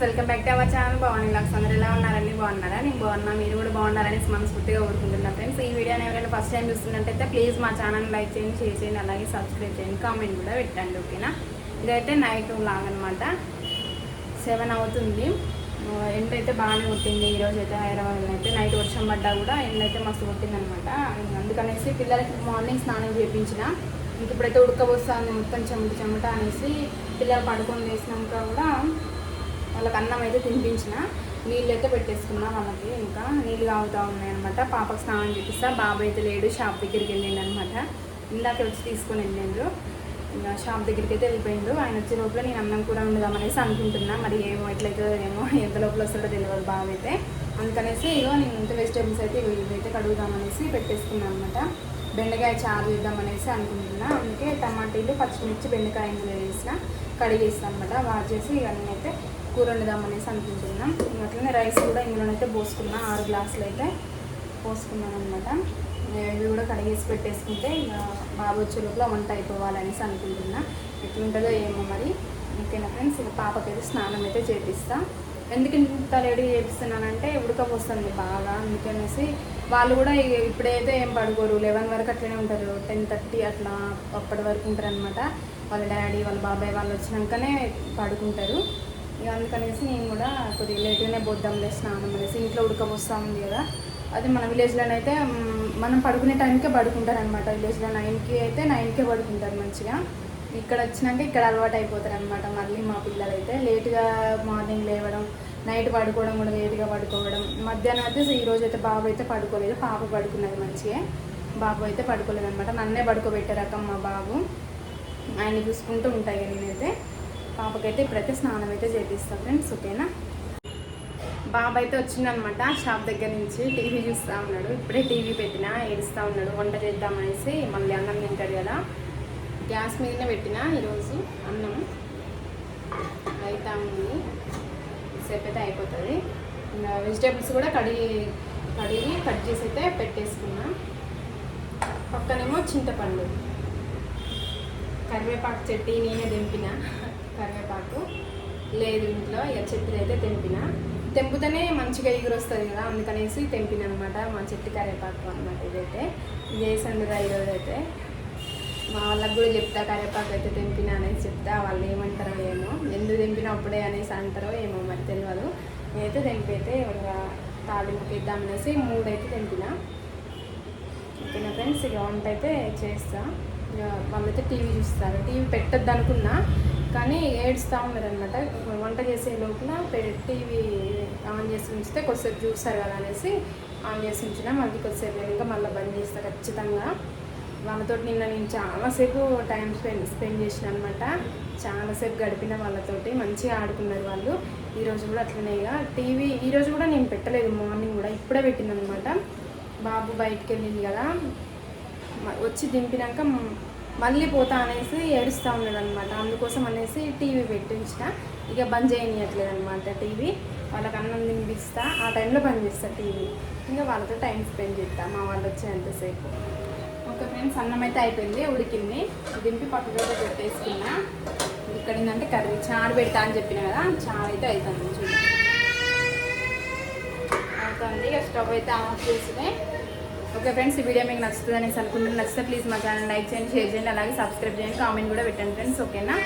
Welcome back to our channel Bhavani vlogs. అందరూ ఎలా ఉన్నారండి? బాగున్నారా? నేను బాగున్నా, మీరు కూడా బాగున్నారని మనస్ఫూర్తిగా కోరుకుంటున్నా ఫ్రెండ్స్. ఈ వీడియోని ఎవరైనా ఫస్ట్ టైం చూస్తున్నట్టయితే ప్లీజ్ మా ఛానల్ లైక్ చేయండి, షేర్ చేయండి, అలాగే సబ్స్క్రైబ్ చేయండి, కామెంట్ కూడా పెట్టండి, ఓకేనా? ఇదైతే నైట్ వ్లాగ్ అనమాట. 7 అవుతుంది. ఎండ అయితే బాగానే కొట్టింది ఈరోజు అయితే. హైదరాబాద్లో అయితే నైట్ వర్షం పడ్డా కూడా ఎండ అయితే మస్తు కొట్టింది అనమాట. అందుకనేసి పిల్లలకి మార్నింగ్ స్నానం చేయించిన. ఇంక ఇప్పుడైతే ఉడకబోస్తుంది మొత్తం చెమట అనేసి పిల్లలు పడుకొని వేసినాక కూడా వాళ్ళకి అన్నం అయితే తినిపించిన. నీళ్ళు అయితే పెట్టేసుకున్నా వాళ్ళకి. ఇంకా నీళ్ళు తాగుతూ ఉన్నాయన్నమాట. పాపకు స్నానం చేపిస్తా. బాబు అయితే లేడు, షాప్ దగ్గరికి వెళ్ళిండు అనమాట. ఇందాక వచ్చి తీసుకొని వెళ్ళిండ్రు. ఇంకా షాప్ దగ్గరికి అయితే వెళ్ళిపోయిండు. ఆయన వచ్చే లోపల నేను అన్నం కూడా ఉండదామనేసి అనుకుంటున్నా. మరి ఏమో ఎట్లయితే ఏమో ఎంత లోపల వస్తాడో తెలియదు బాబు అయితే. అందుకనేసి ఇగో నేను ఇంత వెజిటేబుల్స్ అయితే ఇవైతే కడుగుదామనేసి పెట్టేసుకున్నాను అనమాట. బెండకాయ చారు చేద్దామనేసి అనుకుంటున్నా. అందుకే టమాటీలు, పచ్చిమిర్చి, బెండకాయ ఇందులో వేసిన కడిగేస్తాను అనమాట. వాష్ చేసి ఇవన్నీ అయితే కూర వండుదామనేసి అనుకుంటున్నాం. అట్లనే రైస్ కూడా ఇందులోనైతే పోసుకున్నా. 6 గ్లాసులు అయితే పోసుకున్నాను అనమాట. ఇవి కూడా కడిగేసి పెట్టేసుకుంటే ఇంకా బాబు వచ్చే లోపల వంట అయిపోవాలనేసి అనుకుంటున్నా. ఎట్లుంటుందో ఏమో మరి. ఓకేనా ఫ్రెండ్స్? ఇక పాపకైతే స్నానం అయితే చేపిస్తా. ఎందుకు ఇంత రెడీ చేపిస్తున్నానంటే ఉడకపోస్తుంది బాగా. అందుకనేసి వాళ్ళు కూడా ఇప్పుడైతే ఏం పడుకోరు. 11 వరకు అట్లనే ఉంటారు. 10:30 అట్లా అప్పటి వరకు ఉంటారు అనమాట. వాళ్ళ డాడీ, వాళ్ళ బాబాయ్ వాళ్ళు వచ్చినాకనే పడుకుంటారు. ఇక అందుకనేసి నేను కూడా కొద్దిగా లేట్గానే పోద్దాంలే స్నానం అనేసి. ఇంట్లో ఉడకపోస్తూ ఉంది కదా. అది మన విలేజ్లోనైతే మనం పడుకునే టైంకే పడుకుంటారు అనమాట. విలేజ్లో 9కి అయితే 9కే పడుకుంటారు మంచిగా. ఇక్కడ వచ్చినాక ఇక్కడ అలవాటు అయిపోతారు అనమాట. మళ్ళీ మా పిల్లలు అయితే లేట్గా మార్నింగ్ లేవడం, నైట్ పడుకోవడం కూడా లేట్గా పడుకోవడం. మధ్యాహ్నం అయితే ఈరోజు అయితే బాబు అయితే పడుకోలేదు, పాప పడుకున్నది మంచిగా. బాబు అయితే పడుకోలేదు అనమాట. నన్నే పడుకోబెట్టారు అక్క మా బాబు. ఆయన్ని చూసుకుంటూ ఉంటాయి. నేనైతే పాపకైతే ఇప్పుడైతే స్నానం అయితే చేపిస్తాను ఫ్రెండ్స్, ఓకేనా? బాబు అయితే వచ్చిందనమాట షాప్ దగ్గర నుంచి. టీవీ చూస్తూ ఉన్నాడు. ఇప్పుడే టీవీ పెట్టినా, ఏడుస్తూ ఉన్నాడు. వంట చేద్దామనేసి మళ్ళీ అన్నం తింటాడు కదా. గ్యాస్ మీదనే పెట్టిన ఈరోజు అన్నం అయితే ఉంది. సేపు అయితే అయిపోతుంది. ఇంకా వెజిటేబుల్స్ కూడా కడిగి కట్ చేసి అయితే పెట్టేసుకున్నా. పక్కనేమో చింతపండు, కరివేపాకు చెట్టు నేనే తెంపిన. కరివేపాకు లేదు ఇంట్లో, ఇక చెట్టులు అయితే తెంపితేనే మంచిగా ఎగురు వస్తుంది కదా. అందుకనేసి తెంపిన అనమాట. మా చెట్టు కరివేపాకు అనమాట. ఇదైతే వేసండుగా ఈరోజు అయితే మా వాళ్ళకి కూడా చెప్తా, కరివేపాకు అయితే తెంపిన అనేసి చెప్తా. వాళ్ళు ఏమంటారో ఏమో, ఎందుకు తెంపినా అప్పుడే అనేసి అంటారో ఏమో మరి తెలియదు. నేనైతే తెంపైతే తాలింపుకి ఇద్దామనేసి 3 అయితే తెంపిన. ఓకేనా ఫ్రెండ్స్? ఇక వంట అయితే చేస్తా. ఇక వాళ్ళైతే టీవీ చూస్తారు. టీవీ పెట్టద్దు అనుకున్నా కానీ ఏడుస్తూ ఉన్నారు అనమాట. వంట చేసే లోపల టీవీ ఆన్ చేసి ఉంచితే కొద్దిసేపు చూస్తారు కదా అనేసి ఆన్ చేసి ఉంచిన. మళ్ళీ కొద్దిసేపు ఇంకా మళ్ళీ బంద్ చేస్తా ఖచ్చితంగా. వాళ్ళతో నిన్న నేను చాలాసేపు టైం స్పెండ్ చేసిన అనమాట. చాలాసేపు గడిపిన వాళ్ళతోటి. మంచిగా ఆడుకున్నారు వాళ్ళు. ఈరోజు కూడా అట్లనే. ఇక టీవీ ఈరోజు కూడా నేను పెట్టలేదు. మార్నింగ్ కూడా ఇప్పుడే పెట్టిందనమాట. బాబు బయటికి వెళ్ళింది కదా, వచ్చి దింపినాక మళ్ళీ పోతా అనేసి ఏడుస్తూ ఉన్నాడు అనమాట. అందుకోసం అనేసి టీవీ పెట్టించిన. ఇక బంద్ చేయనియట్లేదు అనమాట టీవీ. వాళ్ళకి అన్నం తినిపిస్తా, ఆ టైంలో బంద్ చేస్తా టీవీ. ఇంకా వాళ్ళతో టైం స్పెండ్ చేస్తా మా వాళ్ళు వచ్చేంతసేపు. ఓకే ఫ్రెండ్స్, అన్నం అయితే అయిపోయింది, ఉడికింది. దింపి పక్కన పెట్టేసుకున్నా. ఇక్కడ ఏంటంటే కర్రీ చారు పెడతా అని చెప్పిన కదా, చారు అయితే అవుతుంది చూడండి. అవుతుంది. ఇక స్టవ్ అయితే ఆఫ్ చేసినే. ఓకే ఫ్రెండ్స్, ఈ వీడియో మీకు నచ్చుతుంది అనేసి అనుకుంటున్నాను. నచ్చితే ప్లీజ్ మా ఛానల్ లైక్ చేయండి, షేర్ చేయండి, అలాగే సబ్స్క్రైబ్ చేయండి, కామెంట్ కూడా పెట్టండి ఫ్రెండ్స్, ఓకేనా?